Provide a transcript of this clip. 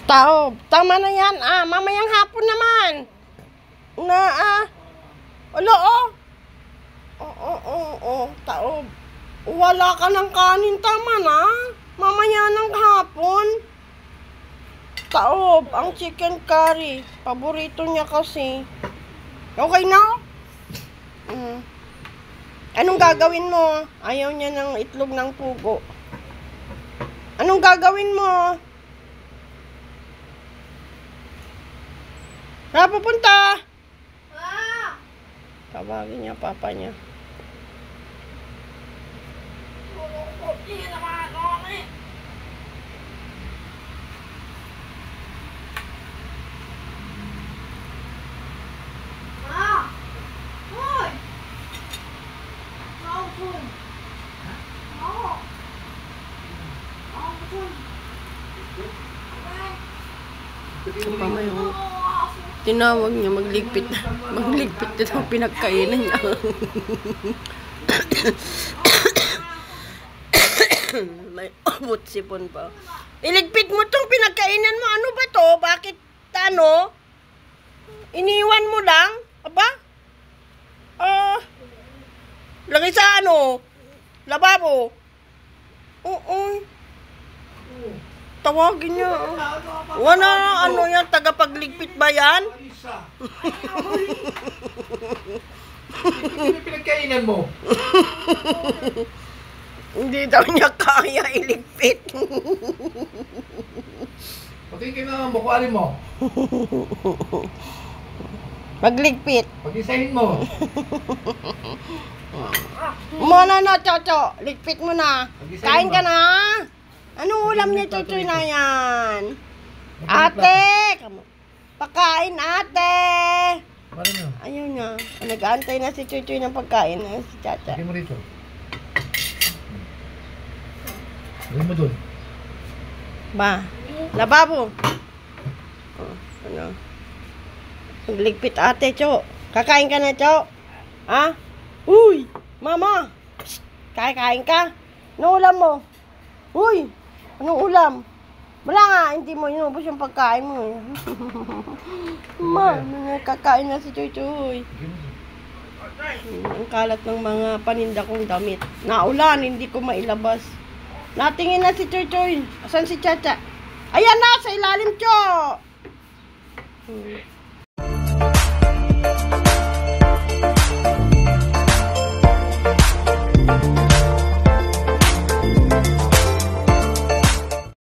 Taob, tama na yan. Mamayang hapon naman. Wala Taob. Wala ka ng kanin, tama na. Mamaya ng hapon. Taob, ang chicken curry. Paborito niya kasi. Okay na? Anong gagawin mo? Ayaw niya ng itlog ng pugo. Anong gagawin mo? Saan pupunta? Tawagin niya papa niya. Tinawag niya magligpit ito pinagkainan niya. May umot sipon pa. Iligpit mo tong pinagkainan mo. Ano ba to? Bakit iniwan mo lang? Aba? Lagay sa lababo. Tawagin niya. Wala yan, tagapagligpit ba yan? Hindi pinagkainan mo. Hindi daw niya kaya iligpit. Okay ka na, bukualin mo. Magligpit. Pag-isahin mo. Muna na, Chocho. Ligpit mo na. Kain ka na. Anong ulam niya, Chochoy na yan? Ate! Pagkain, ate! Paano nyo? Ayaw niya. Nag-aantay na si Chochoy ng pagkain. Si Chacha. Lagay mo rito. Lagay mo dun. Ba? Lababo. Ligpit ate, Cho. Kakain ka na, Cho. Uy! Mama! Psst, kain ka? Anong ulam mo? Uy! Anong ulam? Wala nga, hindi mo inubos yung pagkain mo. Kakain na si Choy. Ang kalat ng mga paninda kong damit. Naulan, hindi ko mailabas. Natingin na si Choy. Asan si Chacha? Ayan na, sa ilalim, Cho!